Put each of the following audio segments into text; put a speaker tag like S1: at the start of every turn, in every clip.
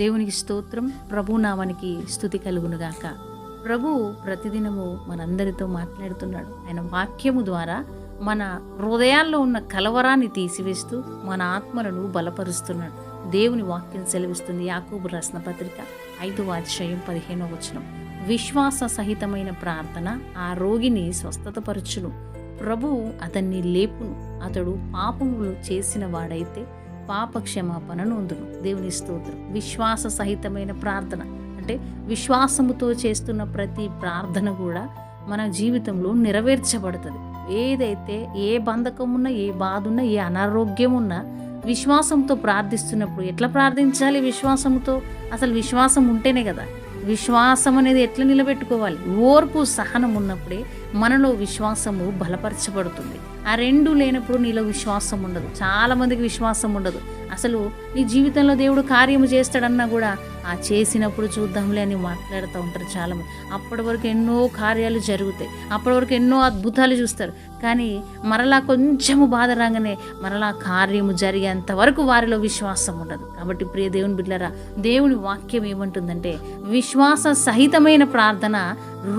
S1: దేవునికి స్తోత్రం. ప్రభునామానికి స్తుతి కలుగునుగాక. ప్రభువు ప్రతిదినము మనందరితో మాట్లాడుతున్నాడు. ఆయన వాక్యము ద్వారా మన హృదయాల్లో ఉన్న కలవరాన్ని తీసివేస్తూ మన ఆత్మలను బలపరుస్తున్నాడు. దేవుని వాక్యం సెలవిస్తుంది. యాకోబు రాసిన పత్రిక 5వ అధ్యాయం 15వ వచనం. విశ్వాస సహితమైన ప్రార్థన ఆ రోగిని స్వస్థతపరచును, ప్రభువు అతన్ని లేపును, అతడు పాపములు చేసిన వాడైతే పాప క్షమాపణ నొందును. దేవుని స్తోత్రం. విశ్వాస సహితమైన ప్రార్థన అంటే విశ్వాసముతో చేస్తున్న ప్రతి ప్రార్థన కూడా మన జీవితంలో నెరవేర్చబడుతుంది. ఏదైతే ఏ బంధకం ఉన్నా, ఏ బాధ ఉన్నా, ఏ అనారోగ్యం ఉన్నా విశ్వాసంతో ప్రార్థిస్తున్నప్పుడు ఎట్లా ప్రార్థించాలి? విశ్వాసంతో. అసలు విశ్వాసం ఉంటేనే కదా. విశ్వాసం అనేది ఎట్లా నిలబెట్టుకోవాలి? ఓర్పు సహనం ఉన్నప్పుడే మనలో విశ్వాసము బలపరచబడుతుంది. ఆ రెండు లేనప్పుడు నీలో విశ్వాసం ఉండదు. చాలా మందికి విశ్వాసం ఉండదు. అసలు నీ జీవితంలో దేవుడు కార్యము చేస్తాడన్నా కూడా ఆ చేసినప్పుడు చూద్దాంలే అని మాట్లాడుతూ ఉంటారు చాలామంది. అప్పటి వరకు ఎన్నో కార్యాలు జరుగుతాయి, అప్పటి వరకు ఎన్నో అద్భుతాలు చూస్తారు. కానీ మరలా కొంచెము బాధ రాగానే మరలా కార్యము జరిగేంత వరకు వారిలో విశ్వాసం ఉండదు. కాబట్టి ప్రియ దేవుని బిడ్డలారా, దేవుని వాక్యం ఏమంటుందంటే విశ్వాస సహితమైన ప్రార్థన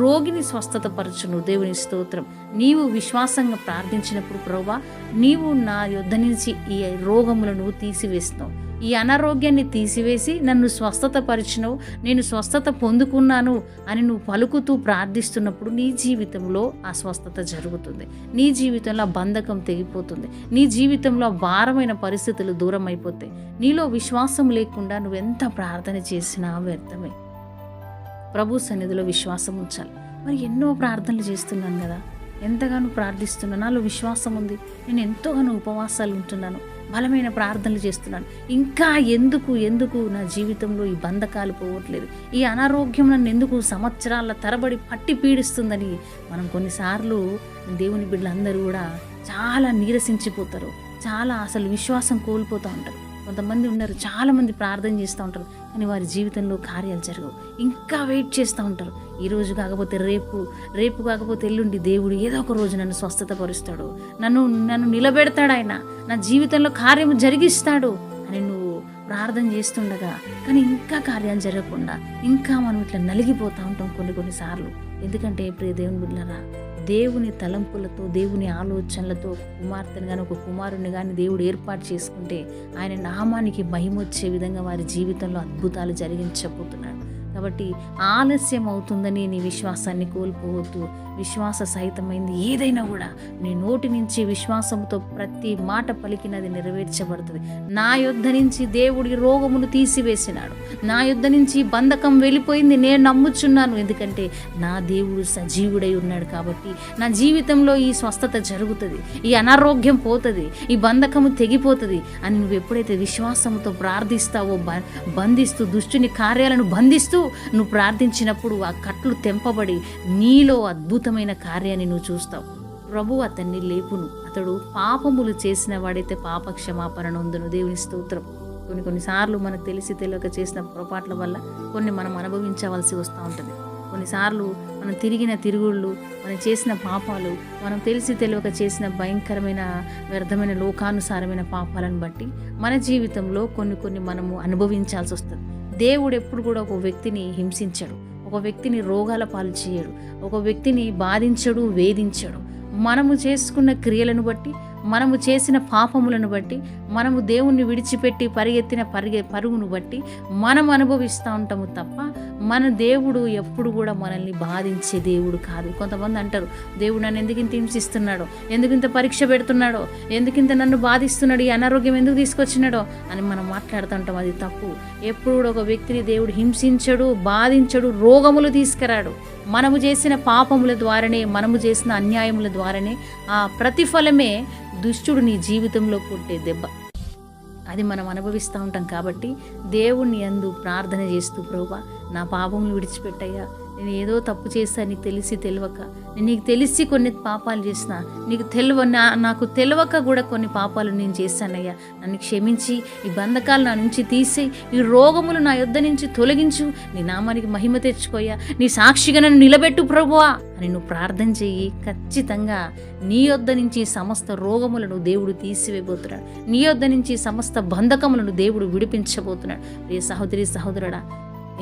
S1: రోగిని స్వస్థతపరచును. దేవుని స్తోత్రం. నీవు విశ్వాసంగా ప్రార్థించినప్పుడు ప్రభువా, నీవు నా యొద్ద నుంచి ఈ రోగములను తీసివేస్తావు, ఈ అనారోగ్యాన్ని తీసివేసి నన్ను స్వస్థత పరిచినవు, నేను స్వస్థత పొందుకున్నాను అని నువ్వు పలుకుతూ ప్రార్థిస్తున్నప్పుడు నీ జీవితంలో ఆ స్వస్థత జరుగుతుంది. నీ జీవితంలో ఆ బంధకం తెగిపోతుంది. నీ జీవితంలో భారమైన పరిస్థితులు దూరం అయిపోతాయి. నీలో విశ్వాసం లేకుండా నువ్వెంత ప్రార్థన చేసినా వ్యర్థమే. ప్రభు సన్నిధిలో విశ్వాసం ఉంచాలి. మరి ఎన్నో ప్రార్థనలు చేస్తున్నాను కదా, ఎంతగానో ప్రార్థిస్తున్నాను, నాలో విశ్వాసం ఉంది, నేను ఎంతోగానో ఉపవాసాలు ఉంటున్నాను, బలమైన ప్రార్థనలు చేస్తున్నాను, ఇంకా ఎందుకు నా జీవితంలో ఈ బంధకాలు పోవట్లేదు, ఈ అనారోగ్యం నన్ను ఎందుకు సంవత్సరాల తరబడి పట్టి పీడిస్తుందని మనం కొన్నిసార్లు దేవుని బిడ్డలందరూ కూడా చాలా నీరసించిపోతారు, చాలా అసలు విశ్వాసం కోల్పోతూ ఉంటారు. కొంతమంది ఉన్నారు, చాలామంది ప్రార్థన చేస్తూ ఉంటారు కానీ వారి జీవితంలో కార్యాలు జరగవు. ఇంకా వెయిట్ చేస్తూ ఉంటారు. ఈరోజు కాకపోతే రేపు కాకపోతే ఎల్లుండి దేవుడు ఏదో ఒక రోజు నన్ను స్వస్థతపరుస్తాడు, నన్ను నిలబెడతాడు, ఆయన నా జీవితంలో కార్యం జరిగిస్తాడు అని నువ్వు ప్రార్థన చేస్తుండగా కానీ ఇంకా కార్యాలు జరగకుండా ఇంకా మనం ఇట్లా నలిగిపోతూ ఉంటాం కొన్నిసార్లు. ఎందుకంటే ప్రియ దేవుని బిడ్డలారా, దేవుని తలంపులతో, దేవుని ఆలోచనలతో కుమార్తెను కానీ ఒక కుమారుని కానీ దేవుడు ఏర్పాటు చేసుకుంటే ఆయన నామానికి మహిమ వచ్చే విధంగా వారి జీవితంలో అద్భుతాలు జరిగించబోతున్నాడు. కాబట్టి ఆలస్యం అవుతుందని నీ విశ్వాసాన్ని కోల్పోవద్దు. విశ్వాస సహితమైంది ఏదైనా కూడా నీ నోటి నుంచి విశ్వాసంతో ప్రతి మాట పలికినది నెరవేర్చబడుతుంది. నా యొద్ద నుంచి దేవుడి రోగమును తీసివేసినాడు, నా యొద్ద నుంచి బంధకం వెళ్ళిపోయింది, నేను నమ్ముచున్నాను. ఎందుకంటే నా దేవుడు సజీవుడై ఉన్నాడు. కాబట్టి నా జీవితంలో ఈ స్వస్థత జరుగుతుంది, ఈ అనారోగ్యం పోతుంది, ఈ బంధకము తెగిపోతుంది అని నువ్వు ఎప్పుడైతే విశ్వాసంతో ప్రార్థిస్తావో, బంధిస్తూ దుష్టుని కార్యాలను బంధిస్తూ నువ్వు ప్రార్థించినప్పుడు ఆ కట్లు తెంపబడి నీలో అద్భుతమైన కార్యాన్ని నువ్వు చూస్తావు. ప్రభు అతన్ని లేపును, అతడు పాపములు చేసిన వాడైతే పాప క్షమాపణ నొందును. దేవుని స్తోత్రం. కొన్నిసార్లు మనకు తెలిసి తెలియక చేసిన పొరపాట్ల వల్ల కొన్ని మనం అనుభవించవలసి వస్తూ ఉంటుంది. కొన్నిసార్లు మనం తిరిగిన తిరుగుళ్ళు, మనం చేసిన పాపాలు, మనం తెలిసి తెలియక చేసిన భయంకరమైన వ్యర్థమైన లోకానుసారమైన పాపాలను బట్టి మన జీవితంలో కొన్ని మనము అనుభవించాల్సి వస్తుంది. దేవుడు ఎప్పుడు కూడా ఒక వ్యక్తిని హింసించడు, ఒక వ్యక్తిని రోగాల పాలు చేయడు, ఒక వ్యక్తిని బాధించడు, వేధించడు. మనము చేసుకున్న క్రియలను బట్టి, మనము చేసిన పాపములను బట్టి, మనము దేవుణ్ణి విడిచిపెట్టి పరిగెత్తిన పరుగును బట్టి మనం అనుభవిస్తూ ఉంటాము తప్ప మన దేవుడు ఎప్పుడు కూడా మనల్ని బాధించే దేవుడు కాదు. కొంతమంది అంటారు, దేవుడు నన్ను ఎందుకు ఇంత హింసిస్తున్నాడో, ఎందుకు ఇంత పరీక్ష పెడుతున్నాడో, ఎందుకు ఇంత నన్ను బాధిస్తున్నాడు, ఈ అనారోగ్యం ఎందుకు తీసుకొచ్చినాడో అని మనం మాట్లాడుతూ ఉంటాం. అది తప్పు. ఎప్పుడు కూడా ఒక వ్యక్తిని దేవుడు హింసించడు, బాధించడు, రోగములు తీసుకురాడు. మనము చేసిన పాపముల ద్వారానే, మనము చేసిన అన్యాయముల ద్వారానే ఆ ప్రతిఫలమే దుష్టుడు నీ జీవితంలో కొట్టే దెబ్బ. అది మనం అనుభవిస్తూ ఉంటాం. కాబట్టి దేవుణ్ణి యందు ప్రార్థన చేస్తూ, ప్రభువా నా పాపములు విడిచిపెట్టయ్యా, నేను ఏదో తప్పు చేశాను నీకు తెలిసి తెలియక, నేను నీకు తెలిసి కొన్ని పాపాలు చేసిన, నీకు నాకు తెలియక కూడా కొన్ని పాపాలు నేను చేశానయ్యా, నన్ను క్షమించి ఈ బంధకాలు నా నుంచి తీసేయి, ఈ రోగములు నా యొద్ద నుంచి తొలగించు, నీ నామానికి మహిమ తెచ్చుకోయ్యా, నీ సాక్షిగా నన్ను నిలబెట్టు ప్రభువా అని నువ్వు ప్రార్థన చెయ్యి. ఖచ్చితంగా నీ యొద్ద నుంచి సమస్త రోగములను దేవుడు తీసివేయబోతున్నాడు. నీ యొద్ద నుంచి సమస్త బంధకములను దేవుడు విడిపించబోతున్నాడు. ఏ సహోదరి సహోదరుడా,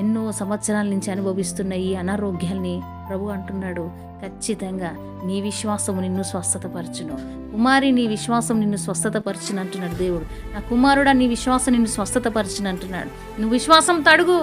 S1: ఎన్నో సంవత్సరాల నుంచి అనుభవిస్తున్న ఈ అనారోగ్యాల్ని ప్రభు అంటున్నాడు, ఖచ్చితంగా నీ విశ్వాసము నిన్ను స్వస్థతపరచును. కుమారి, నీ విశ్వాసం నిన్ను స్వస్థతపరచును అంటున్నాడు దేవుడు. నా కుమారుడా, నీ విశ్వాసం నిన్ను స్వస్థతపరచును అంటున్నాడు. నువ్వు విశ్వాసంతో అడుగు.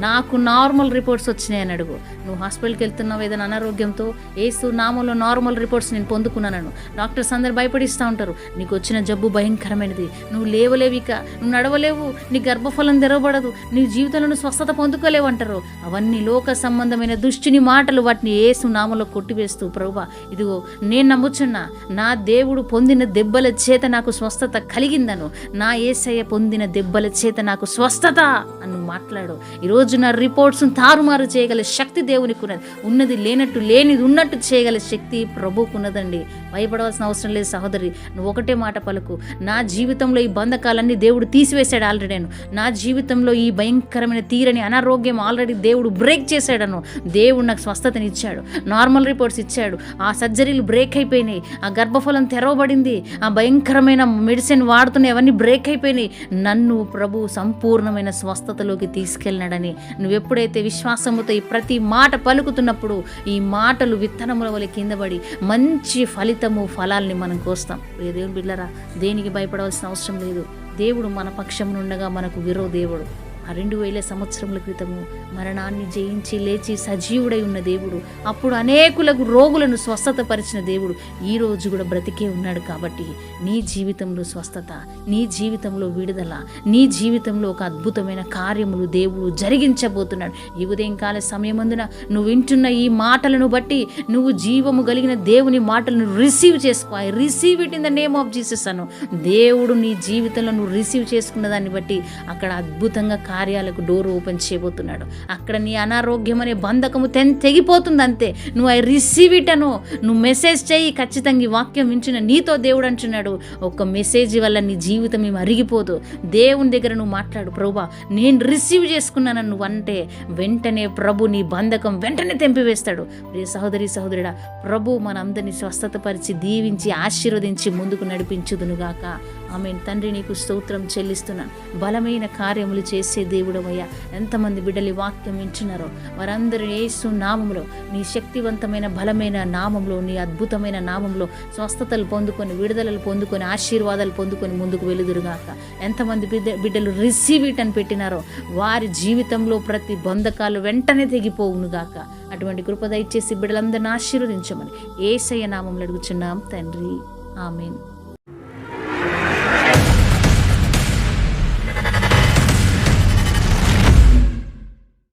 S1: నాకు నార్మల్ రిపోర్ట్స్ వచ్చినాయని అడుగు. నువ్వు హాస్పిటల్కి వెళ్తున్నావు ఏదైనా అనారోగ్యంతో, యేసు నామంలో నార్మల్ రిపోర్ట్స్ నేను పొందుకున్నాను. డాక్టర్స్ అందరు భయపడిస్తూ ఉంటారు, నీకు వచ్చిన జబ్బు భయంకరమైనది, నువ్వు లేవలేవిక, నువ్వు నడవలేవు, నీ గర్భఫలం తెరవబడదు, నీ జీవితంలో స్వస్థత పొందుకోలేవు అంటారు. అవన్నీ లోక సంబంధమైన దుష్టుని మాటలు. వాటిని యేసు నామంలో కొట్టివేస్తూ, ప్రభువా ఇదిగో నేను నమ్ముచున్నా, నా దేవుడు పొందిన దెబ్బల చేత నాకు స్వస్థత కలిగిందను, నా యేసయ్య పొందిన దెబ్బల చేత నాకు స్వస్థత అని మాట్లాడు. ఈరోజు నా రిపోర్ట్స్ను తారుమారు చేయగల శక్తి దేవునికి ఉన్నది. ఉన్నది లేనట్టు, లేనిది ఉన్నట్టు చేయగల శక్తి ప్రభువుకు ఉన్నదండి. భయపడవలసిన అవసరం లేదు సహోదరి. నువ్వు ఒకటే మాట పలుకు, నా జీవితంలో ఈ బంధకాలన్నీ దేవుడు తీసివేశాడు ఆల్రెడీ. నేను నా జీవితంలో ఈ భయంకరమైన తీరని అనారోగ్యం ఆల్రెడీ దేవుడు బ్రేక్ చేశాడను. దేవుడు నాకు స్వస్థతనిచ్చాడు, నార్మల్ రిపోర్ట్స్ ఇచ్చాడు, ఆ సర్జరీలు బ్రేక్ అయిపోయినాయి, ఆ గర్భఫలం తెరవబడింది, ఆ భయంకరమైన మెడిసిన్ వాడుతున్న అవన్నీ బ్రేక్ అయిపోయినాయి. నన్ను ప్రభు సంపూర్ణమైన స్వస్థతలోకి తీసుకెళ్ళినాడని నువ్వు ఎప్పుడైతే విశ్వాసముతో ఈ ప్రతి మాట పలుకుతున్నప్పుడు ఈ మాటలు విత్తనముల వలె కింద పడి మంచి ఫలాల్ని మనం కోస్తాం. దేవుని బిడ్డలారా, దేనికి భయపడవలసిన అవసరం లేదు. దేవుడు మన పక్షం ఉండగా మనకు దేవుడు. ఆ 2000 సంవత్సరముల క్రితము మరణాన్ని జయించి లేచి సజీవుడై ఉన్న దేవుడు, అప్పుడు అనేకులకు రోగులను స్వస్థతపరిచిన దేవుడు ఈ రోజు కూడా బ్రతికే ఉన్నాడు. కాబట్టి నీ జీవితంలో స్వస్థత, నీ జీవితంలో విడుదల, నీ జీవితంలో ఒక అద్భుతమైన కార్యములు దేవుడు జరిగించబోతున్నాడు. ఈ ఉదయంకాల సమయమందున నువ్వు వింటున్న ఈ మాటలను బట్టి నువ్వు జీవము కలిగిన దేవుని మాటలను రిసీవ్ చేసుకో. I receive it in the name of Jesus అను. దేవుడు నీ జీవితంలో నువ్వు రిసీవ్ చేసుకున్న దాన్ని బట్టి అక్కడ అద్భుతంగా కార్యాలకు డోర్ ఓపెన్ చేయబోతున్నాడు. అక్కడ నీ అనారోగ్యం అనే బంధకము తెగిపోతుంది అంతే. నువ్వు ఐ రిసీవ్ ఇట్ అను, నువ్వు మెసేజ్ చేయి. ఖచ్చితంగా ఈ వాక్యం వింటున్న నీతో దేవుడు అంటున్నాడు, ఒక మెసేజ్ వల్ల నీ జీవితం ఏమి అరిగిపోదు. దేవుని దగ్గర నువ్వు మాట్లాడు, ప్రభువా నేను రిసీవ్ చేసుకున్నానని నువ్వు అంటే వెంటనే ప్రభు నీ బంధకం వెంటనే తెంపివేస్తాడు. ప్రియ సహోదరి సహోదరుడా, ప్రభు మనందరినీ స్వస్థతపరిచి దీవించి ఆశీర్వదించి ముందుకు నడిపించుదునుగాక. ఆమేన్. తండ్రి నీకు స్తోత్రం చెల్లిస్తున్నాను. బలమైన కార్యములు చేసే దేవుడవయ్యా, ఎంతమంది బిడ్డలు వాక్యం వింటున్నారో వారందరూ యేసు నామములో, నీ శక్తివంతమైన బలమైన నామంలో, నీ అద్భుతమైన నామంలో స్వస్థతలు పొందుకొని, విడుదలలు పొందుకొని, ఆశీర్వాదాలు పొందుకొని ముందుకు వెలుదురుగాక. ఎంతమంది బిడ్డలు రిసీవ్ ఇట్ అని పెట్టినారో వారి జీవితంలో ప్రతి బంధకాలు వెంటనే తెగిపోవునుగాక. అటువంటి కృప దయచేసి బిడ్డలందరిని ఆశీర్వదించమని యేసయ్య నామంలో అడుగుచున్నాం తండ్రి. ఆమేన్.